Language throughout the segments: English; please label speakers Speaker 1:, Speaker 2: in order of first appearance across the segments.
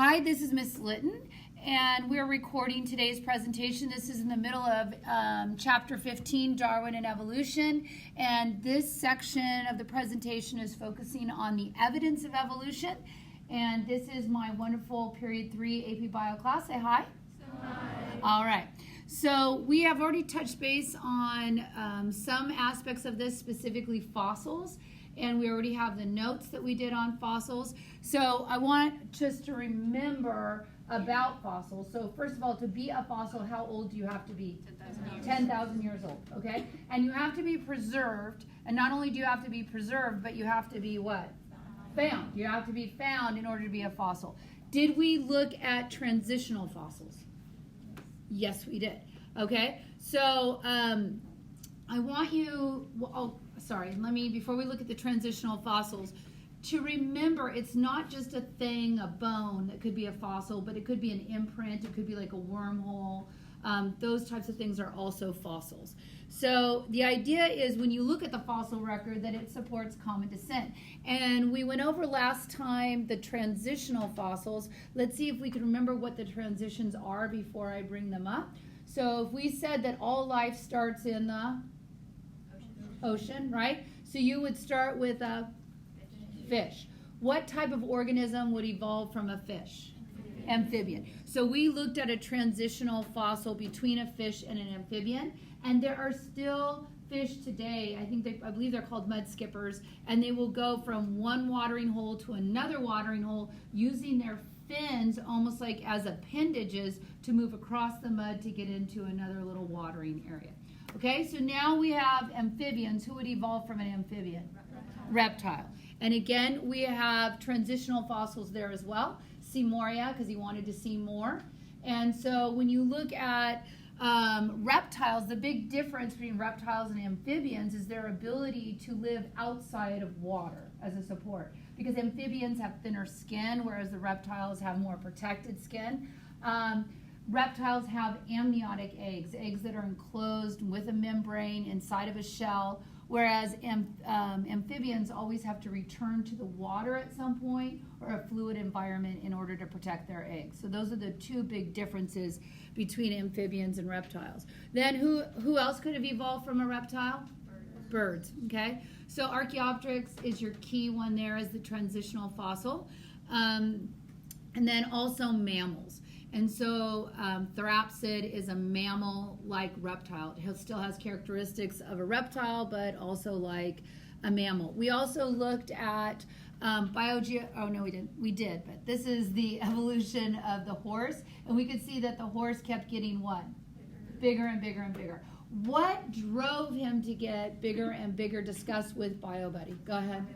Speaker 1: Hi, this is Miss Litton, and we're recording today's presentation. This is in the middle of Chapter 15, Darwin and Evolution, and this section of the presentation is focusing on the evidence of evolution, and this is my wonderful Period 3 APBio class. Say hi.
Speaker 2: Hi.
Speaker 1: All right. So we have already touched base on some aspects of this, specifically fossils, and we already have the notes that we did on fossils. So I want just to remember about fossils. So first of all, to be a fossil, how old do you have to be? 10,000 years old, okay? And you have to be preserved, and not only do you have to be preserved, but you have to be what? Found. You have to be found in order to be a fossil. Did we look at transitional fossils? Yes, we did. Okay, so I want you, before we look at the transitional fossils, to remember it's not just a thing, a bone that could be a fossil, but it could be an imprint, it could be like a wormhole. Those types of things are also fossils. So the idea is when you look at the fossil record that it supports common descent. And we went over last time the transitional fossils. Let's see if we can remember what the transitions are before I bring them up. So if we said that all life starts in the ocean, right? So you would start with a fish. What type of organism would evolve from a fish? Amphibian. So we looked at a transitional fossil between a fish and an amphibian, and there are still fish today, I believe they're called mud skippers, and they will go from one watering hole to another watering hole using their fins almost like as appendages to move across the mud to get into another little watering area. Okay, so now we have amphibians. Who would evolve from an amphibian? Reptile. And again, we have transitional fossils there as well. Seymoria, because he wanted to see more. And so when you look at reptiles, the big difference between reptiles and amphibians is their ability to live outside of water as a support. Because amphibians have thinner skin, whereas the reptiles have more protected skin. Reptiles have amniotic eggs that are enclosed with a membrane inside of a shell, whereas amphibians always have to return to the water at some point or a fluid environment in order to protect their eggs. So those are the two big differences between amphibians and reptiles. Then who else could have evolved from a reptile? Birds, okay? So Archaeopteryx is your key one there as the transitional fossil. And then also mammals. And so Therapsid is a mammal-like reptile. It still has characteristics of a reptile, but also like a mammal. We also looked at we did, but this is the evolution of the horse, and we could see that the horse kept getting what? Bigger and bigger and bigger. What drove him to get bigger and bigger? Discuss with BioBuddy. Go ahead.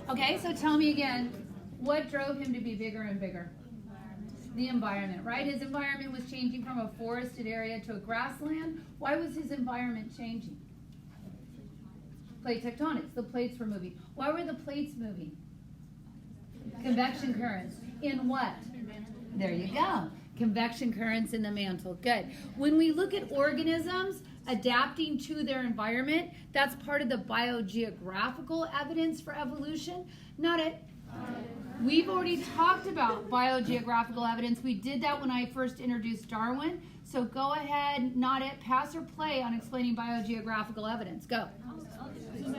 Speaker 1: Okay, so tell me again, what drove him to be bigger and bigger? The environment, right? His environment was changing from a forested area to a grassland. Why was his environment changing? Plate tectonics. The plates were moving. Why were the plates moving? Convection currents. In what? There you go. Convection currents in the mantle. Good. When we look at organisms adapting to their environment, that's part of the biogeographical evidence for evolution. Not it. We've already talked about biogeographical evidence. We did that when I first introduced Darwin. So go ahead, not it, pass or play on explaining biogeographical evidence. Go. And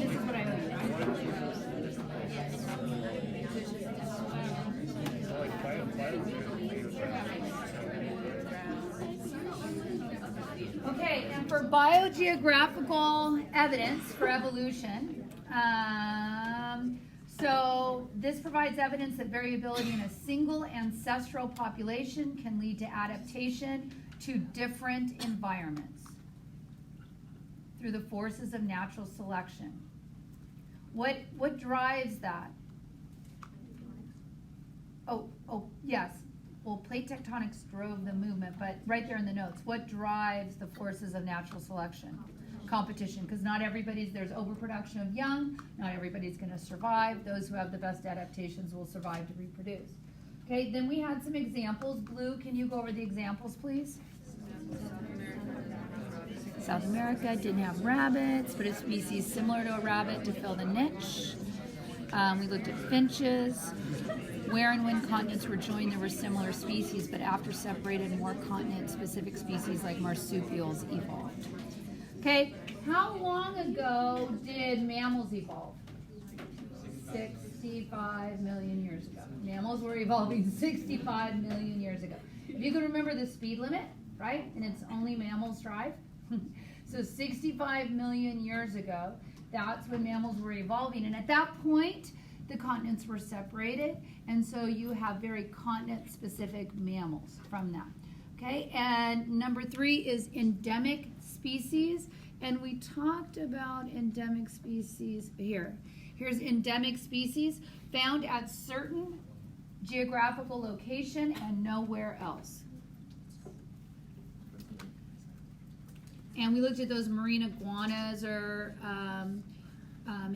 Speaker 1: this is what I owe you. Okay, and for biogeographical evidence for evolution, so this provides evidence that variability in a single ancestral population can lead to adaptation to different environments through the forces of natural selection. What drives that? Oh, yes. Well, plate tectonics drove the movement, but right there in the notes, what drives the forces of natural selection? competition, because not everybody's, there's overproduction of young, not everybody's going to survive. Those who have the best adaptations will survive to reproduce. Okay, then we had some examples. Blue, can you go over the examples, please? South America didn't have rabbits, but a species similar to a rabbit to fill the niche. We looked at finches. Where and when continents were joined, there were similar species, but after separated, more continent-specific species like marsupials evolved. Okay, how long ago did mammals evolve? 65 million years ago. Mammals were evolving 65 million years ago. If you can remember the speed limit, right, and it's only mammals drive, so 65 million years ago, that's when mammals were evolving. And at that point, the continents were separated, and so you have very continent-specific mammals from that. Okay, and number 3 is endemic species, and we talked about endemic species here. Here's endemic species found at certain geographical location and nowhere else. And we looked at those marine iguanas are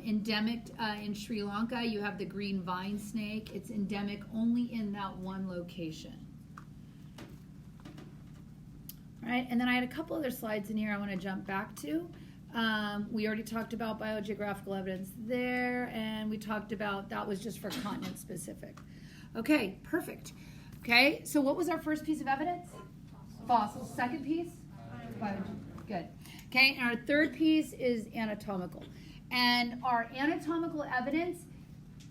Speaker 1: endemic in Sri Lanka. You have the green vine snake. It's endemic only in that one location. All right, and then I had a couple other slides in here I want to jump back to. We already talked about biogeographical evidence there, and we talked about that was just for continent specific. Okay, perfect. Okay, so what was our first piece of evidence? Fossils. Second piece? Good. Okay, and our third piece is anatomical. And our anatomical evidence,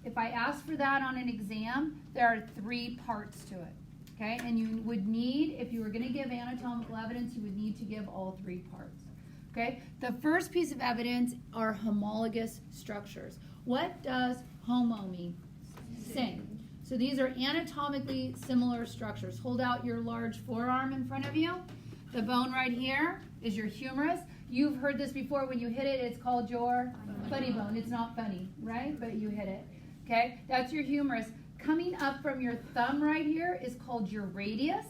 Speaker 1: if I ask for that on an exam, there are 3 parts to it. Okay, and you would need, if you were going to give anatomical evidence, you would need to give all 3 parts. Okay, the first piece of evidence are homologous structures. What does homo mean? Same. So these are anatomically similar structures. Hold out your large forearm in front of you. The bone right here is your humerus. You've heard this before. When you hit it, it's called your funny bone. It's not funny, right? But you hit it. Okay, that's your humerus. Coming up from your thumb right here is called your radius.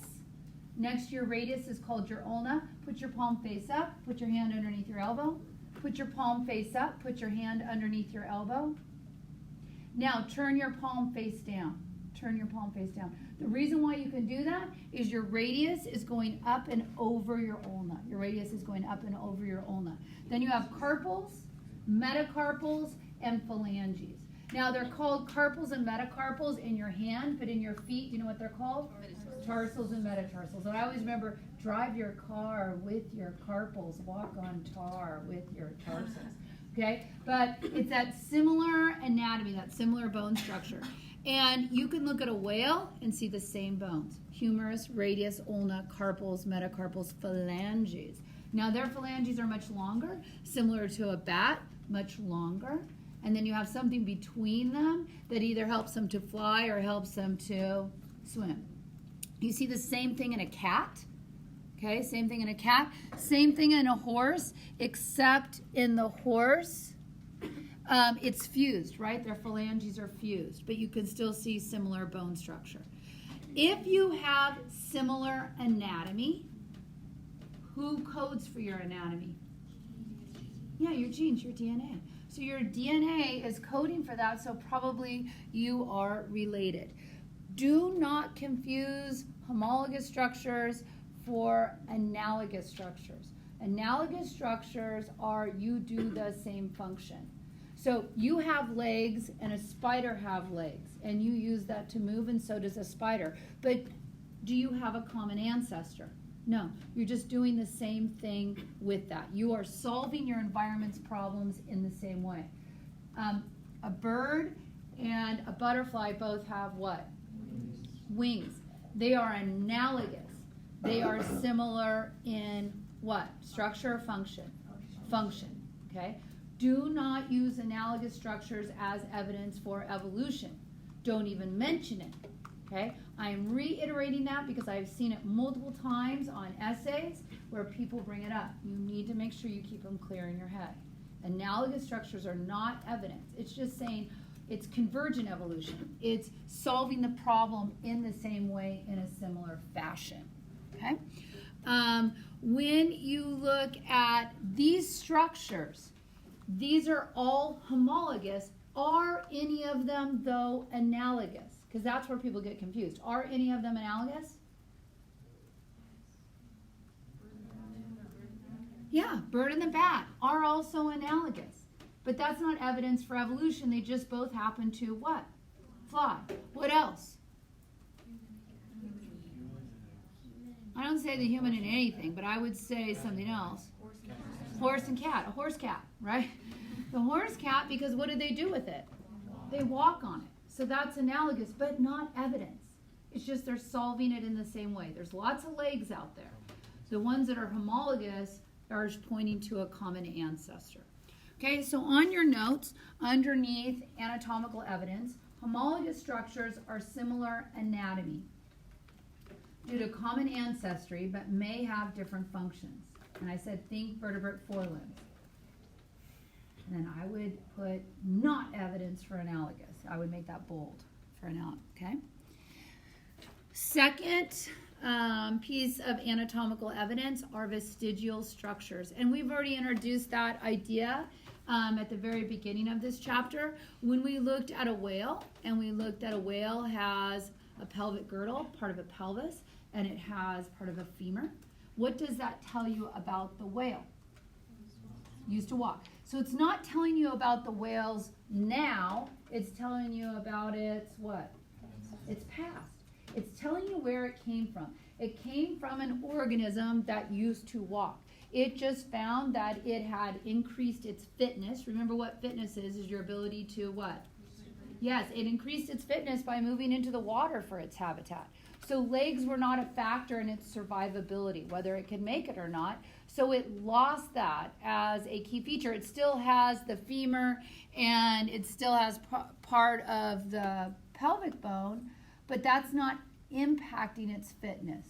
Speaker 1: Next to your radius is called your ulna. Put your palm face up. Put your hand underneath your elbow. Put your palm face up. Put your hand underneath your elbow. Now turn your palm face down. Turn your palm face down. The reason why you can do that is your radius is going up and over your ulna. Your radius is going up and over your ulna. Then you have carpals, metacarpals, and phalanges. Now they're called carpals and metacarpals in your hand, but in your feet, you know what they're called? Tarsals and metatarsals. And I always remember, drive your car with your carpals, walk on tar with your tarsals. Okay, but it's that similar anatomy, that similar bone structure. And you can look at a whale and see the same bones. Humerus, radius, ulna, carpals, metacarpals, phalanges. Now their phalanges are much longer, similar to a bat, much longer. And then you have something between them that either helps them to fly or helps them to swim. You see the same thing in a cat. Okay, same thing in a cat. Same thing in a horse, except in the horse, it's fused, right? Their phalanges are fused, but you can still see similar bone structure. If you have similar anatomy, who codes for your anatomy? Yeah, your genes, your DNA. So your DNA is coding for that, so probably you are related. Do not confuse homologous structures for analogous structures. Analogous structures are you do the same function. So you have legs and a spider have legs, and you use that to move, and so does a spider. But do you have a common ancestor? No, you're just doing the same thing with that. You are solving your environment's problems in the same way. A bird and a butterfly both have what? Wings. They are analogous. They are similar in what? Structure or function? Function, okay? Do not use analogous structures as evidence for evolution. Don't even mention it, okay? I am reiterating that because I've seen it multiple times on essays where people bring it up. You need to make sure you keep them clear in your head. Analogous structures are not evidence. It's just saying it's convergent evolution. It's solving the problem in the same way in a similar fashion, okay? When you look at these structures, these are all homologous. Are any of them, though, analogous? Because that's where people get confused. Are any of them analogous? Yeah, bird and the bat are also analogous. But that's not evidence for evolution. They just both happen to what? Fly. What else? I don't say the human in anything, but I would say something else. Horse and cat. A horse cat, right? The horse cat, because what do they do with it? They walk on it. So that's analogous, but not evidence. It's just they're solving it in the same way. There's lots of legs out there. The ones that are homologous are pointing to a common ancestor. Okay, so on your notes, underneath anatomical evidence, homologous structures are similar anatomy due to common ancestry, but may have different functions. And I said, think vertebrate forelimbs. And then I would put not evidence for analogous. I would make that bold for analogous, okay? Second piece of anatomical evidence are vestigial structures. And we've already introduced that idea at the very beginning of this chapter when we looked at a whale, and we looked at a whale has a pelvic girdle, part of a pelvis, and it has part of a femur. What does that tell you about the whale? Used to walk. So it's not telling you about the whales now, it's telling you about its what? Its past. It's telling you where it came from. It came from an organism that used to walk. It just found that it had increased its fitness. Remember what fitness is your ability to what? Yes, it increased its fitness by moving into the water for its habitat. So legs were not a factor in its survivability, whether it could make it or not. So it lost that as a key feature. It still has the femur and it still has part of the pelvic bone, but that's not impacting its fitness.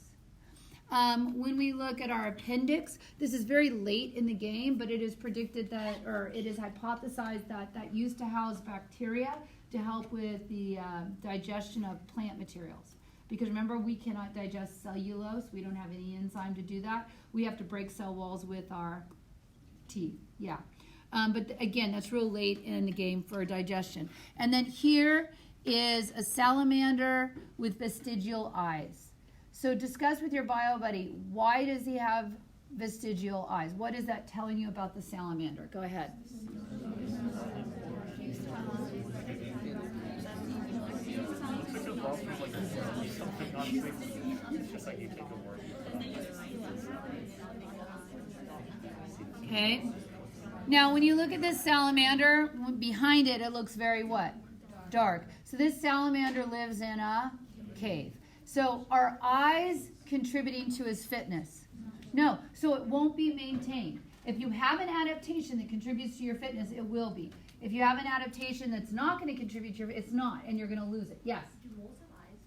Speaker 1: When we look at our appendix, this is very late in the game, but it is predicted that, or it is hypothesized that used to house bacteria to help with the digestion of plant materials. Because remember, we cannot digest cellulose. We don't have any enzyme to do that. We have to break cell walls with our teeth. Yeah. But again, that's real late in the game for digestion. And then here is a salamander with vestigial eyes. So discuss with your bio buddy, why does he have vestigial eyes? What is that telling you about the salamander? Go ahead. Okay. Now, when you look at this salamander, behind it, it looks very what? Dark. So this salamander lives in a cave. So are eyes contributing to his fitness? No. So it won't be maintained. If you have an adaptation that contributes to your fitness, it will be. If you have an adaptation that's not going to contribute to your, it's not, and you're going to lose it. Yes?
Speaker 2: Do moles have eyes?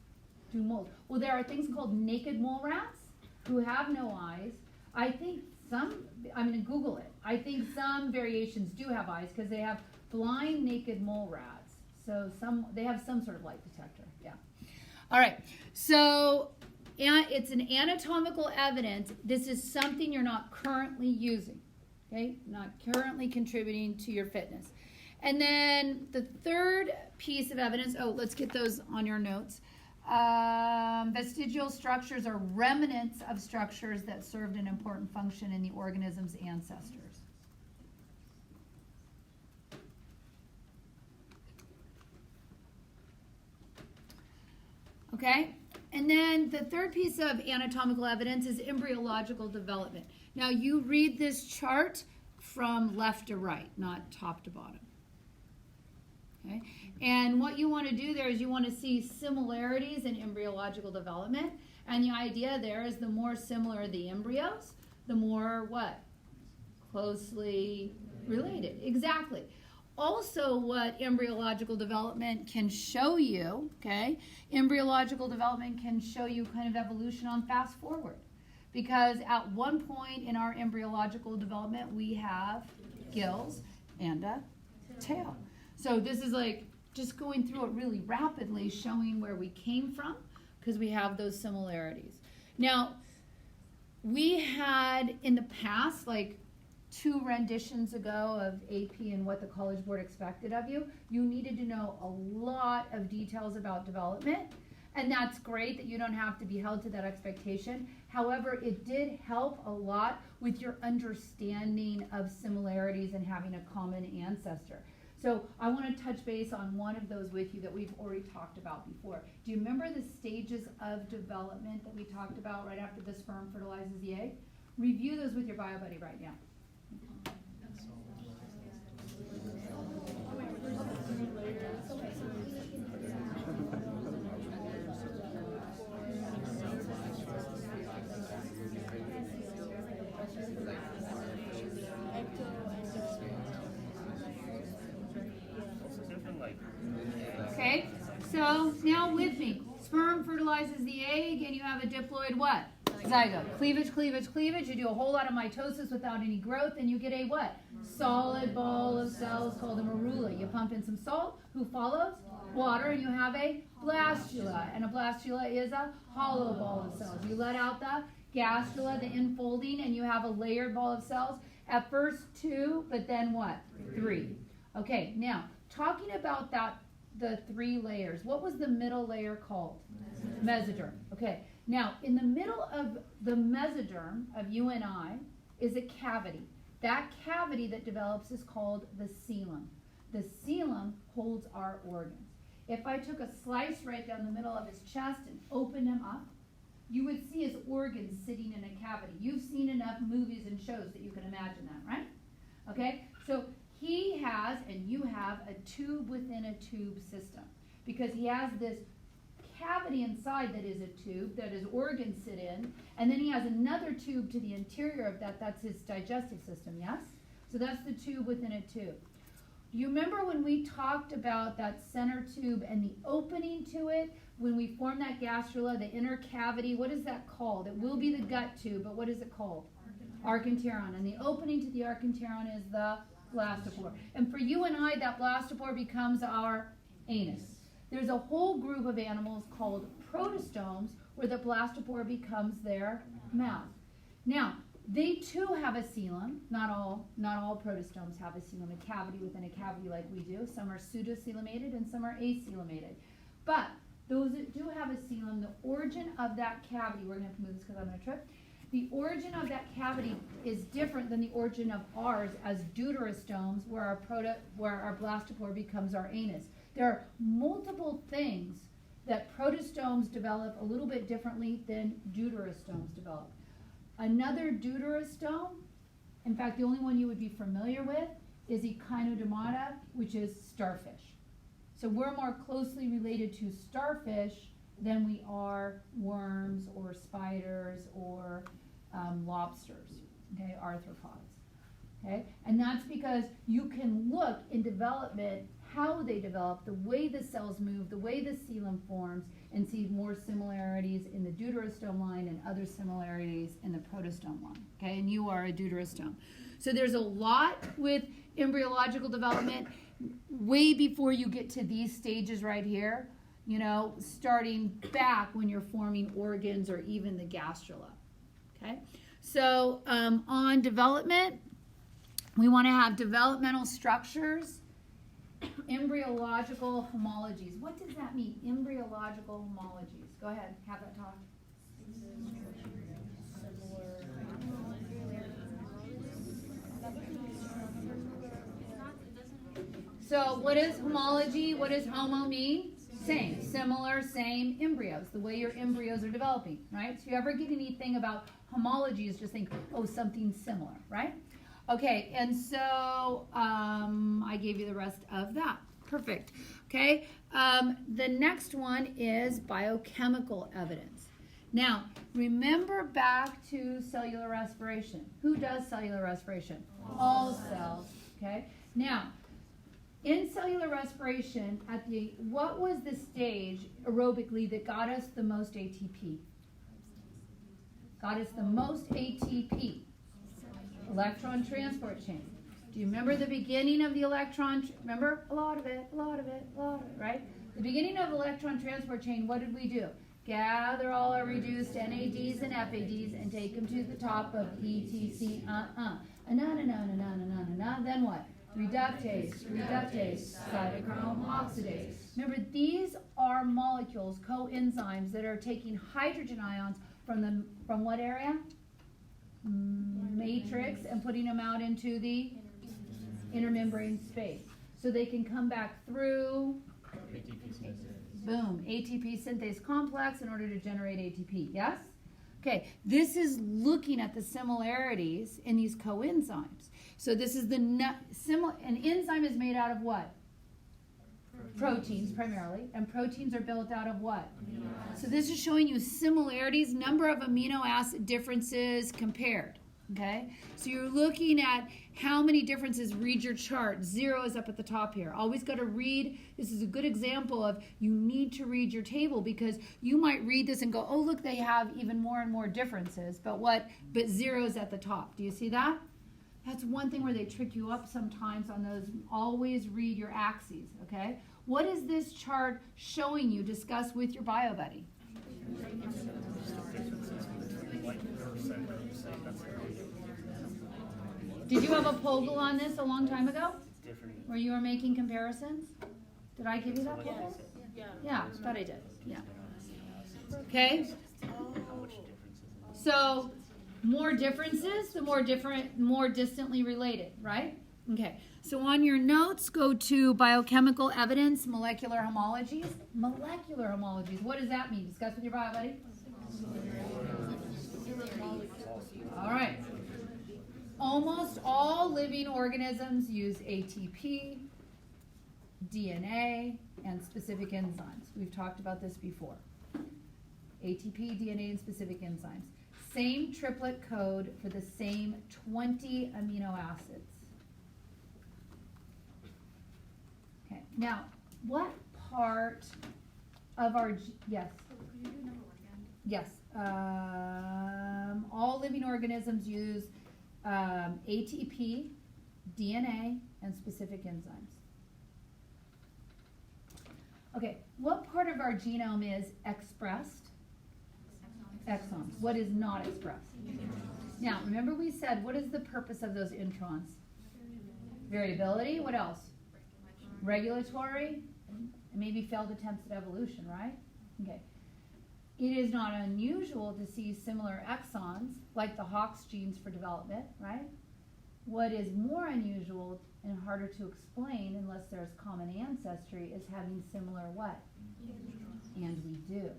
Speaker 1: Do moles. Well, there are things called naked mole rats who have no eyes. I think some, I'm going to Google it. I think some variations do have eyes because they have blind naked mole rats. So they have some sort of light detector. Yeah. All right. So it's an anatomical evidence. This is something you're not currently using. Okay? Not currently contributing to your fitness. And then the third piece of evidence, let's get those on your notes. Vestigial structures are remnants of structures that served an important function in the organism's ancestors. Okay? And then the third piece of anatomical evidence is embryological development. Now you read this chart from left to right, not top to bottom. Okay? And what you want to do there is you want to see similarities in embryological development. And the idea there is the more similar the embryos, the more what? Closely related. Exactly. Also, what embryological development can show you, okay? Embryological development can show you kind of evolution on fast forward. Because at one point in our embryological development, we have gills and a tail. So this is like just going through it really rapidly, showing where we came from, because we have those similarities. Now, we had in the past, like 2 renditions ago of AP and what the College Board expected of you, you needed to know a lot of details about development. And that's great that you don't have to be held to that expectation. However, it did help a lot with your understanding of similarities and having a common ancestor. So I want to touch base on one of those with you that we've already talked about before. Do you remember the stages of development that we talked about right after the sperm fertilizes the egg? Review those with your bio buddy right now. Okay, so now with me, sperm fertilizes the egg and you have a diploid what? Zygote. Cleavage, cleavage, cleavage. You do a whole lot of mitosis without any growth and you get a what? Solid ball of cells called a morula. You pump in some salt. Who follows? Water, and you have a blastula. And a blastula is a hollow ball of cells. You let out the gastrula, the infolding, and you have a layered ball of cells. At first 2, but then what? 3. Okay, now, talking about that, the 3 layers, what was the middle layer called? Mesoderm. Okay, now, in the middle of the mesoderm of you and I is a cavity. That cavity that develops is called the coelom. The coelom holds our organs. If I took a slice right down the middle of his chest and opened him up, you would see his organs sitting in a cavity. You've seen enough movies and shows that you can imagine that, right? Okay, so he has, and you have, a tube within a tube system because he has this cavity inside that is a tube that his organs sit in, and then he has another tube to the interior of that. That's his digestive system, yes? So that's the tube within a tube. You remember when we talked about that center tube and the opening to it, when we form that gastrula, the inner cavity, what is that called? It will be the gut tube, but what is it called? Archenteron. And the opening to the archenteron is the blastopore. And for you and I, that blastopore becomes our anus. There's a whole group of animals called protostomes where the blastopore becomes their mouth. Now, they too have a coelom. Not all protostomes have a coelom, a cavity within a cavity like we do. Some are pseudocoelomated and some are acoelomated. But those that do have a coelom, the origin of that cavity, we're going to have to move this because I'm going to trip. The origin of that cavity is different than the origin of ours as deuterostomes, where our blastopore becomes our anus. There are multiple things that protostomes develop a little bit differently than deuterostomes develop. Another deuterostome, in fact, the only one you would be familiar with, is Echinodermata, which is starfish. So we're more closely related to starfish than we are worms or spiders or lobsters, okay, arthropods, okay? And that's because you can look in development how they develop, the way the cells move, the way the coelom forms, and see more similarities in the deuterostome line and other similarities in the protostome line, okay? And you are a deuterostome. So there's a lot with embryological development way before you get to these stages right here, you know, starting back when you're forming organs or even the gastrula, okay? So on development, we want to have developmental structures, embryological homologies. What does that mean, embryological homologies? Go ahead, have that talk. So what is homology? What does homo mean? Same, similar, same embryos, the way your embryos are developing, right? So if you ever get anything about homologies, just think, oh, something similar, right? Okay, and so I gave you the rest of that. Perfect. Okay, the next one is biochemical evidence. Now, remember back to cellular respiration. Who does cellular respiration? All cells. Okay. Now, in cellular respiration, what was the stage aerobically that got us the most ATP? Got us the most ATP. Electron transport chain. Do you remember the beginning of the electron? Remember? A lot of it, right? The beginning of electron transport chain, what did we do? Gather all our reduced NADs and FADs and take them to the top of ETC. Then what? Reductase, cytochrome oxidase. Remember, these are molecules, coenzymes, that are taking hydrogen ions from what area? Matrix, and putting them out into the intermembrane space. So they can come back through, boom, ATP synthase complex in order to generate ATP, yes? Okay, this is looking at the similarities in these coenzymes. So this is an enzyme is made out of what? Proteins primarily, and proteins are built out of what? So this is showing you similarities, number of amino acid differences compared. Okay, so you're looking at how many differences. Read your chart. 0 is up at the top here. Always got to read. This is a good example of you need to read your table, because you might read this and go, oh, look, they have even more and more differences. But 0 is at the top. Do you see that? That's one thing where they trick you up sometimes on those. Always read your axes, okay? What is this chart showing you? Discuss with your bio buddy. Did you have a POGL on this a long time ago? Where you were making comparisons? Did I give you that POGL? Yeah, thought I did. Yeah. Okay. So, more differences, the more distantly related, right? Okay. So on your notes, go to biochemical evidence, molecular homologies. Molecular homologies. What does that mean? Discuss with your bio buddy. All right. Almost all living organisms use ATP, DNA, and specific enzymes. We've talked about this before. ATP, DNA, and specific enzymes. Same triplet code for the same 20 amino acids. Okay, now, what part of our, yes? Yes, all living organisms use ATP, DNA, and specific enzymes. Okay, what part of our genome is expressed? Exons. What is not expressed? Now, remember we said, what is the purpose of those introns? Variability. What else? Regulatory. And maybe failed attempts at evolution, right? Okay. It is not unusual to see similar exons, like the Hox genes for development, right? What is more unusual and harder to explain, unless there's common ancestry, is having similar what? And we do.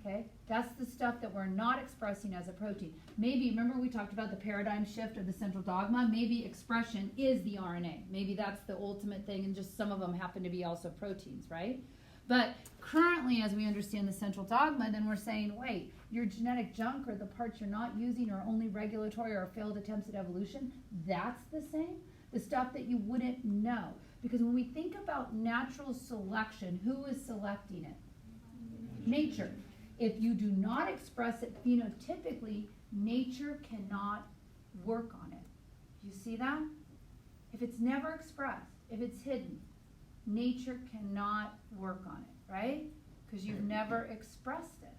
Speaker 1: Okay? That's the stuff that we're not expressing as a protein. Maybe, remember we talked about the paradigm shift of the central dogma? Maybe expression is the RNA. Maybe that's the ultimate thing, and just some of them happen to be also proteins, right? But currently, as we understand the central dogma, then we're saying, wait, your genetic junk, or the parts you're not using, are only regulatory or failed attempts at evolution. That's the same? The stuff that you wouldn't know. Because when we think about natural selection, who is selecting it? Nature. If you do not express it phenotypically, nature cannot work on it. Do you see that? If it's never expressed, if it's hidden, nature cannot work on it, right? Because you've never expressed it.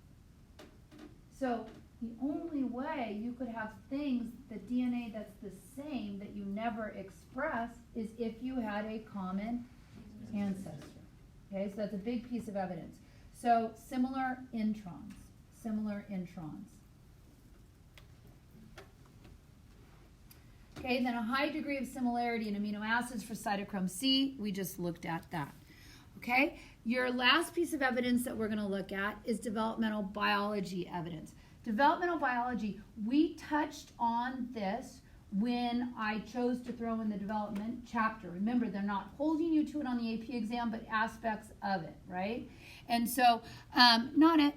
Speaker 1: So the only way you could have things, the DNA that's the same, that you never express, is if you had a common ancestor. Okay, so that's a big piece of evidence. So similar introns, similar introns. Okay, then a high degree of similarity in amino acids for cytochrome C. We just looked at that. Okay, your last piece of evidence that we're going to look at is developmental biology evidence. Developmental biology, we touched on this when I chose to throw in the development chapter. Remember, they're not holding you to it on the AP exam, but aspects of it, right? And so, not it.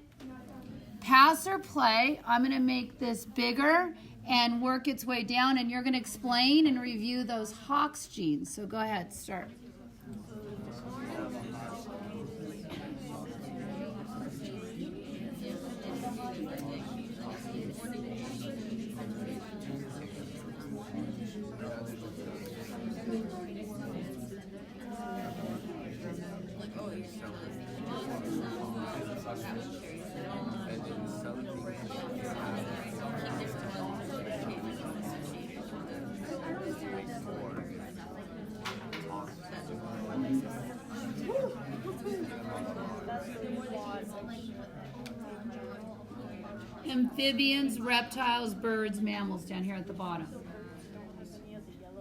Speaker 1: Pass or play. I'm going to make this bigger and work its way down, and you're going to explain and review those Hox genes. So go ahead, start. Amphibians, reptiles, birds, mammals down here at the bottom.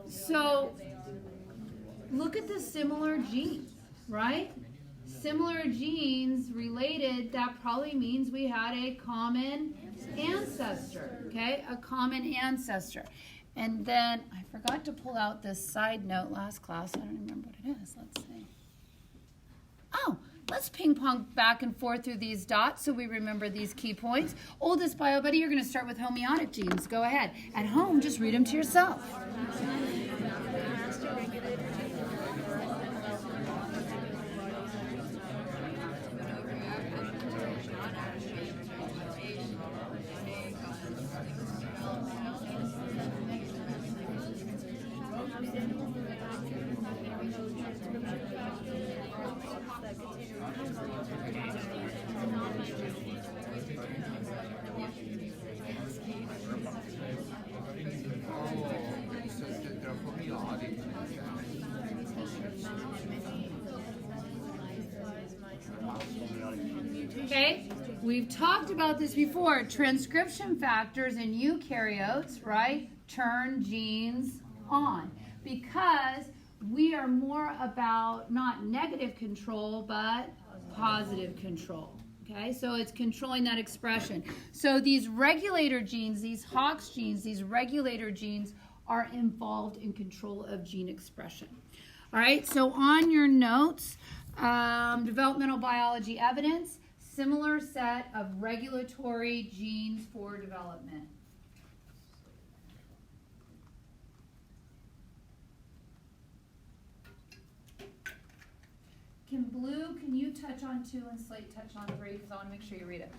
Speaker 1: So look at the similar genes, right? Similar genes related, that probably means we had a common ancestor, okay? A common ancestor. And then I forgot to pull out this side note last class. I don't remember what it is. Let's see. Oh, let's ping pong back and forth through these dots so we remember these key points. Oldest bio buddy, you're going to start with homeotic genes. Go ahead. At home, just read them to yourself. Okay, we've talked about this before. Transcription factors in eukaryotes, right, turn genes on because we are more about not negative control but positive control. Okay, so it's controlling that expression. So these regulator genes, these Hox genes, these regulator genes are involved in control of gene expression. All right, so on your notes, developmental biology evidence, similar set of regulatory genes for development. Can you touch on 2 and Slate touch on 3? Because I want to make sure you read it.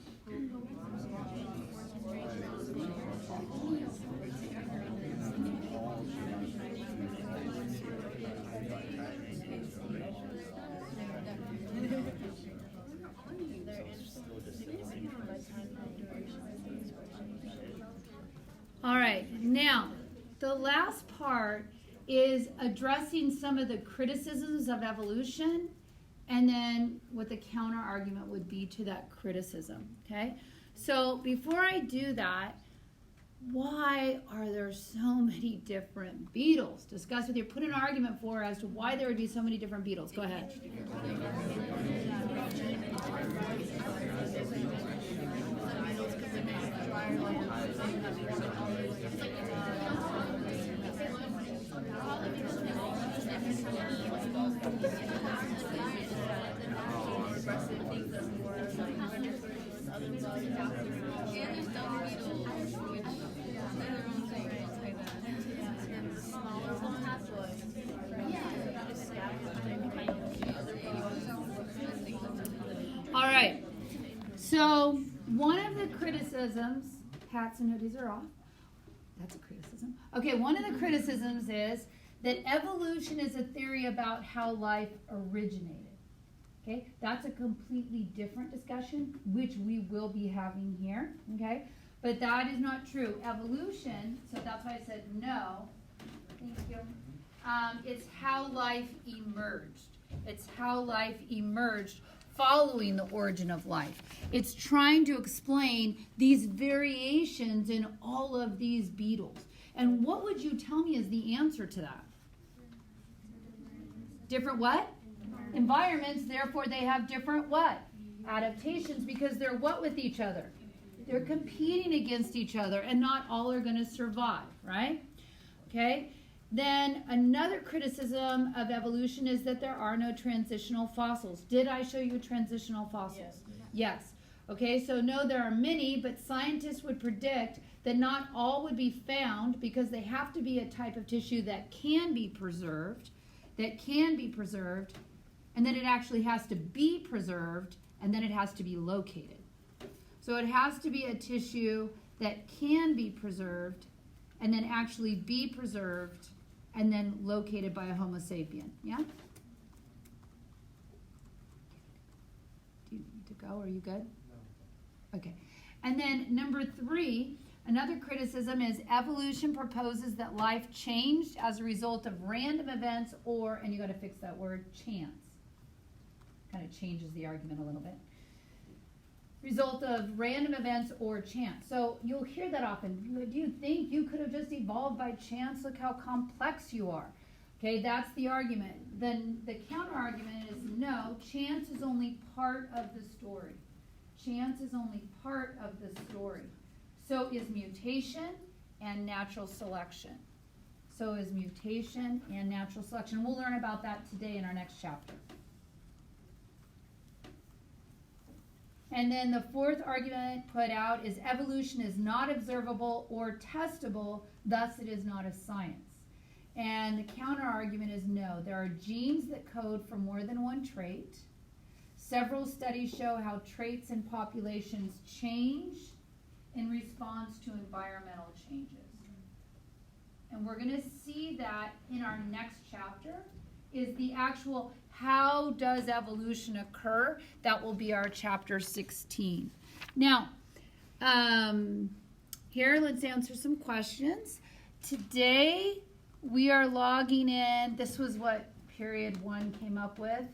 Speaker 1: All right, now the last part is addressing some of the criticisms of evolution and then what the counter argument would be to that criticism, okay? So before I do that, why are there so many different beetles? Discuss with you, put an argument for as to why there would be so many different beetles. Go ahead. All right, so one of the criticisms, hats and hoodies are off. That's a criticism. Okay, one of the criticisms is that evolution is a theory about how life originated. Okay, that's a completely different discussion, which we will be having here. Okay, but that is not true. Evolution, so that's why I said no. Thank you. It's how life emerged. It's how life emerged following the origin of life. It's trying to explain these variations in all of these beetles. And what would you tell me is the answer to that? Different what? Environments, therefore they have different what? Adaptations, because they're what with each other? They're competing against each other, and not all are going to survive, right? Okay? Then another criticism of evolution is that there are no transitional fossils. Did I show you transitional fossils? Yes. Okay, so no, there are many, but scientists would predict that not all would be found because they have to be a type of tissue that can be preserved, and then it actually has to be preserved, and then it has to be located. So it has to be a tissue that can be preserved, and then actually be preserved, and then located by a Homo sapien. Yeah? Do you need to go? Are you good? No. Okay. And then number 3, another criticism is evolution proposes that life changed as a result of random events or, and you got to fix that word, chance. Kind of changes the argument a little bit. Result of random events or chance. So you'll hear that often. Do you think you could have just evolved by chance? Look how complex you are. Okay, that's the argument. Then the counter argument is no, chance is only part of the story. Chance is only part of the story. So is mutation and natural selection. So is mutation and natural selection. We'll learn about that today in our next chapter. And then the 4th argument put out is evolution is not observable or testable, thus it is not a science. And the counter argument is no, there are genes that code for more than one trait. Several studies show how traits in populations change in response to environmental changes. And we're going to see that in our next chapter is the actual how does evolution occur. That will be our chapter 16. Now, here let's answer some questions. Today we are logging in, this was what period 1 came up with.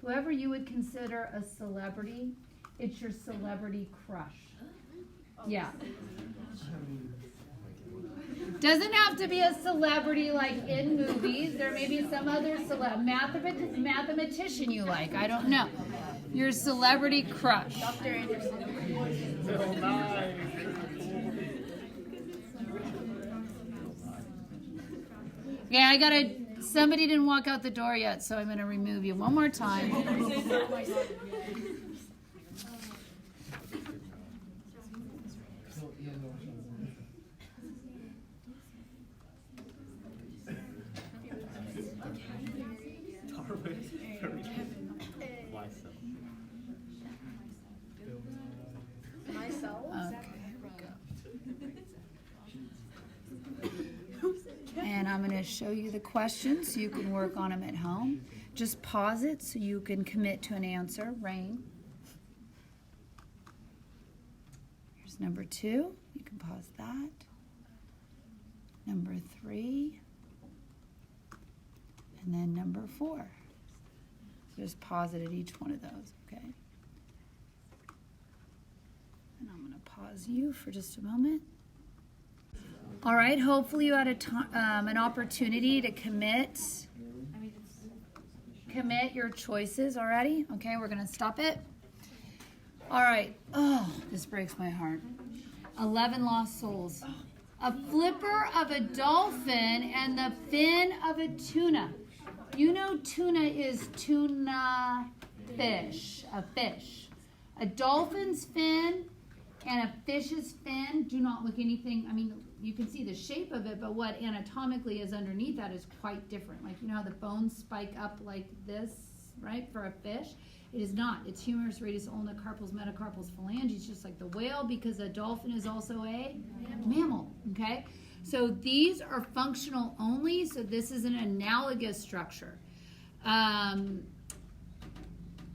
Speaker 1: Whoever you would consider a celebrity, it's your celebrity crush. Yeah. Doesn't have to be a celebrity like in movies. There may be some other mathematician you like. I don't know. Your celebrity crush. Dr. Anderson. Yeah, somebody didn't walk out the door yet, so I'm going to remove you one more time. And I'm going to show you the questions so you can work on them at home. Just pause it so you can commit to an answer. Rain. Here's number 2. You can pause that. Number 3. And then number 4. So just pause it at each one of those, okay? And I'm going to pause you for just a moment. All right, hopefully you had an opportunity to commit your choices already. Okay, we're going to stop it. All right. Oh, this breaks my heart. 11 lost souls. A flipper of a dolphin and the fin of a tuna. You know tuna is tuna fish, a fish. A dolphin's fin and a fish's fin do not look anything, I mean, you can see the shape of it, but what anatomically is underneath that is quite different. Like, you know how the bones spike up like this, right, for a fish? It is not. It's humerus, radius, ulna, carpals, metacarpals, phalanges, just like the whale, because a dolphin is also a mammal, okay? So these are functional only, so this is an analogous structure.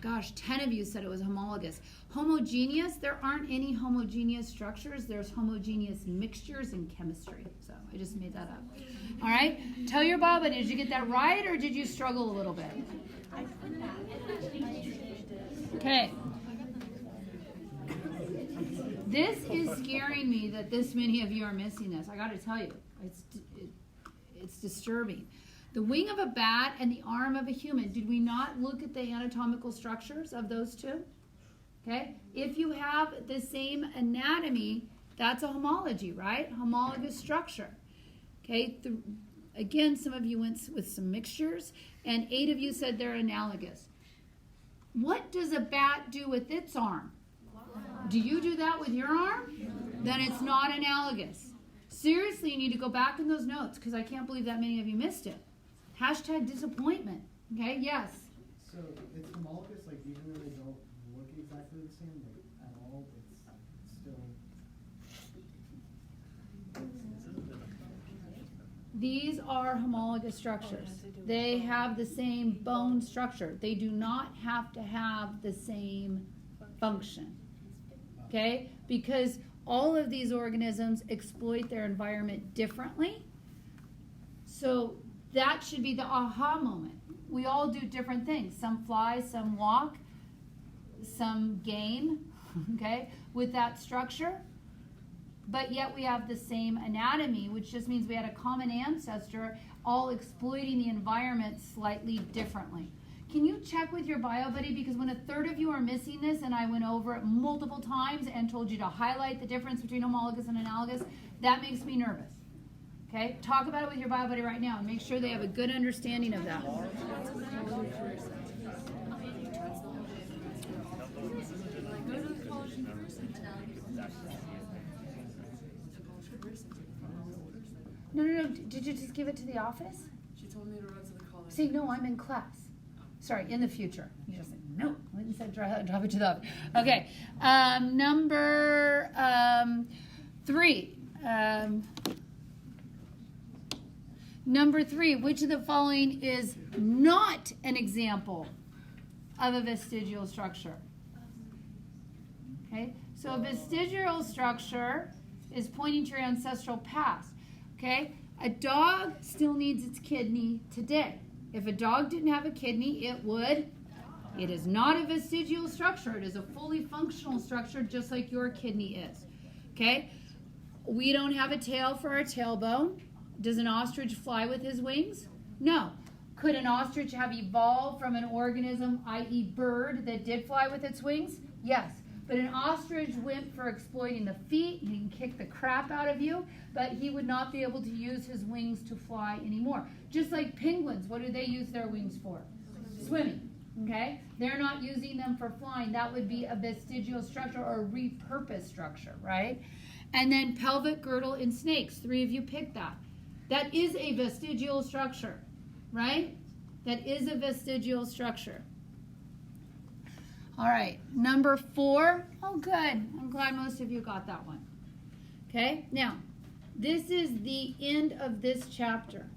Speaker 1: Gosh, 10 of you said it was homologous. Homogeneous, there aren't any homogeneous structures. There's homogeneous mixtures in chemistry. So I just made that up. All right? Tell your Baba, did you get that right or did you struggle a little bit? Okay. This is scaring me that this many of you are missing this. I got to tell you, it's disturbing. The wing of a bat and the arm of a human. Did we not look at the anatomical structures of those two? Okay. If you have the same anatomy, that's a homology, right? Homologous structure. Okay. Again, some of you went with some mixtures, and 8 of you said they're analogous. What does a bat do with its arm? Do you do that with your arm? Then it's not analogous. Seriously, you need to go back in those notes because I can't believe that many of you missed it. Hashtag disappointment. Okay, yes?
Speaker 2: So it's homologous, like even though they don't look exactly the same, like at all, it's still...
Speaker 1: These are homologous structures. They have the same bone structure. They do not have to have the same function. Okay? Because all of these organisms exploit their environment differently. So that should be the aha moment. We all do different things. Some fly, some walk, some game, okay, with that structure. But yet we have the same anatomy, which just means we had a common ancestor, all exploiting the environment slightly differently. Can you check with your bio buddy? Because when a third of you are missing this, and I went over it multiple times and told you to highlight the difference between homologous and analogous, that makes me nervous. Okay? Talk about it with your bio buddy right now and make sure they have a good understanding of that. No. Did you just give it to the office?
Speaker 3: She told me to run to the college.
Speaker 1: See, no, I'm in class. Sorry, in the future. You just said, no. I didn't say drop it to the office. Okay. Number 3. Number 3, which of the following is not an example of a vestigial structure? Okay, so a vestigial structure is pointing to your ancestral past. Okay, a dog still needs its kidney today. If a dog didn't have a kidney, it would. It is not a vestigial structure. It is a fully functional structure, just like your kidney is. Okay, we don't have a tail for our tailbone. Does an ostrich fly with his wings? No. Could an ostrich have evolved from an organism, i.e. bird, that did fly with its wings? Yes. But an ostrich went for exploiting the feet. He can kick the crap out of you, but he would not be able to use his wings to fly anymore. Just like penguins, what do they use their wings for? Swimming. Okay? They're not using them for flying. That would be a vestigial structure or a repurposed structure, right? And then pelvic girdle in snakes. 3 of you picked that. That is a vestigial structure, right? That is a vestigial structure. All right, number 4. Oh, good. I'm glad most of you got that one. Okay, now, this is the end of this chapter.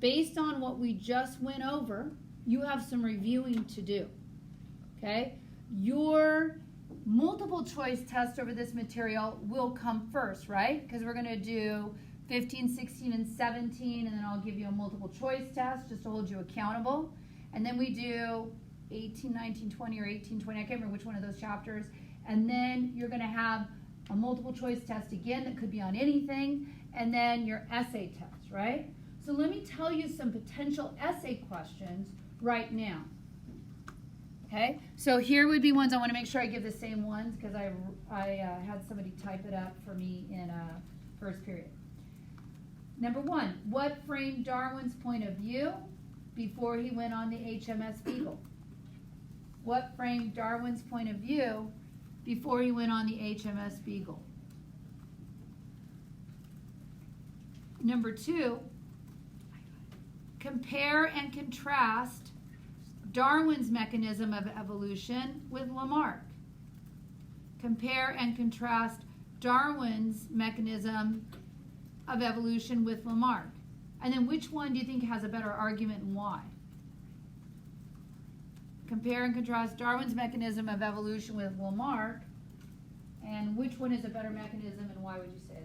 Speaker 1: Based on what we just went over, you have some reviewing to do. Okay, your multiple choice test over this material will come first, right? Because we're going to do 15, 16, and 17, and then I'll give you a multiple choice test just to hold you accountable. And then we do 18, 19, 20, or 18, 20, I can't remember which one of those chapters. And then you're going to have a multiple choice test again that could be on anything, and then your essay test, right? So let me tell you some potential essay questions right now. Okay, so here would be ones. I want to make sure I give the same ones because I had somebody type it up for me in first period. Number 1, what framed Darwin's point of view before he went on the HMS Beagle? What framed Darwin's point of view before he went on the HMS Beagle? Number 2, compare and contrast Darwin's mechanism of evolution with Lamarck. Compare and contrast Darwin's mechanism of evolution with Lamarck. And then which one do you think has a better argument and why? Compare and contrast Darwin's mechanism of evolution with Lamarck, and which one is a better mechanism and why would you say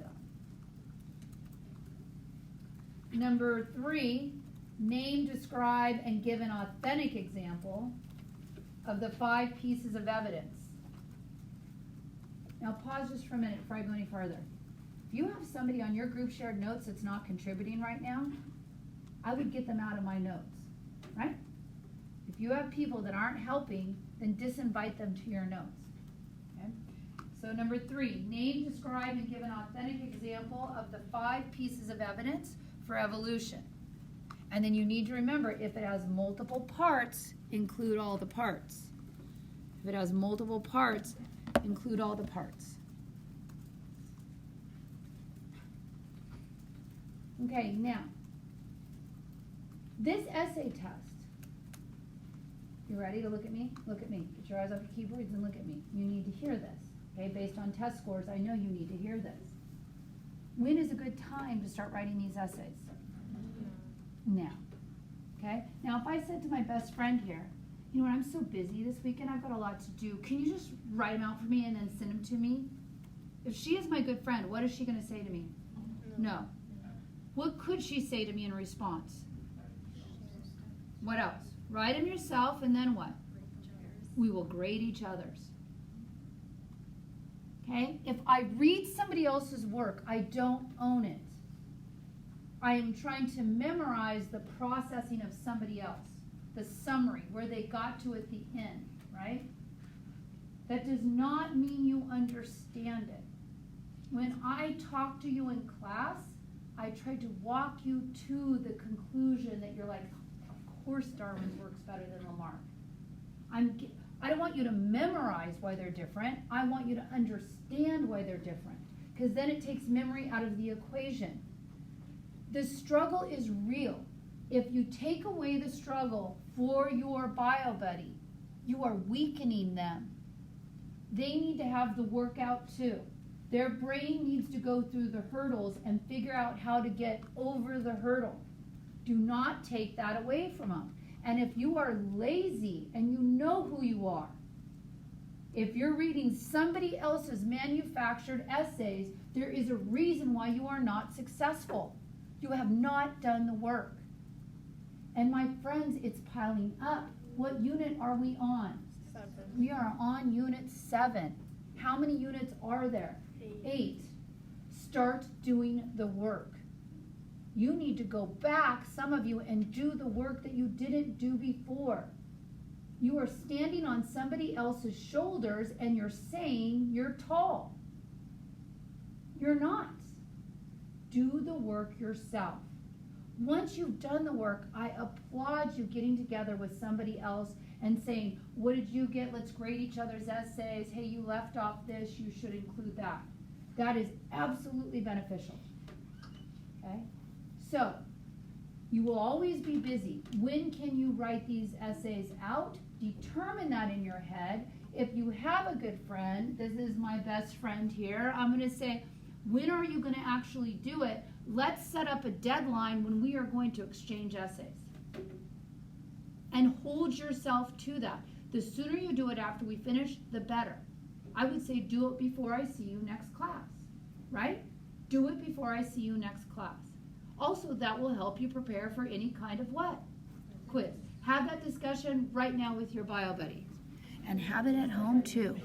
Speaker 1: that? Number 3, name, describe, and give an authentic example of the 5 pieces of evidence. Now pause just for a minute before I go any further. If you have somebody on your group shared notes that's not contributing right now, I would get them out of my notes, right? If you have people that aren't helping, then disinvite them to your notes. Okay? So number 3, name, describe, and give an authentic example of the 5 pieces of evidence for evolution. And then you need to remember, if it has multiple parts, include all the parts. If it has multiple parts, include all the parts. Okay, now, this essay test, you ready to look at me? Look at me. Get your eyes off your keyboards and look at me. You need to hear this. Okay, based on test scores, I know you need to hear this. When is a good time to start writing these essays? Now. Okay? Now, if I said to my best friend here, you know what, I'm so busy this weekend, I've got a lot to do. Can you just write them out for me and then send them to me? If she is my good friend, what is she going to say to me? No. What could she say to me in response? What else? Write them yourself, and then what? We will grade each other's. Okay? If I read somebody else's work, I don't own it. I am trying to memorize the processing of somebody else, the summary, where they got to at the end, right? That does not mean you understand it. When I talk to you in class, I try to walk you to the conclusion that you're like, of course Darwin's work's better than Lamarck. I don't want you to memorize why they're different. I want you to understand why they're different, because then it takes memory out of the equation. The struggle is real. If you take away the struggle for your bio buddy, you are weakening them. They need to have the workout too. Their brain needs to go through the hurdles and figure out how to get over the hurdle. Do not take that away from them. And if you are lazy and you know who you are, if you're reading somebody else's manufactured essays, there is a reason why you are not successful. You have not done the work. And my friends, it's piling up. What unit are we on?
Speaker 3: 7.
Speaker 1: We are on unit 7. How many units are there? 8. Start doing the work. You need to go back, some of you, and do the work that you didn't do before. You are standing on somebody else's shoulders and you're saying you're tall. You're not. Do the work yourself. Once you've done the work, I applaud you getting together with somebody else and saying, what did you get? Let's grade each other's essays. Hey, you left off this. You should include that. That is absolutely beneficial. Okay? So, you will always be busy. When can you write these essays out? Determine that in your head. If you have a good friend, this is my best friend here, I'm going to say, when are you going to actually do it? Let's set up a deadline when we are going to exchange essays. And hold yourself to that. The sooner you do it after we finish, the better. I would say do it before I see you next class, right? Do it before I see you next class. Also, that will help you prepare for any kind of what? Quiz. Have that discussion right now with your bio buddy. And have it at home too.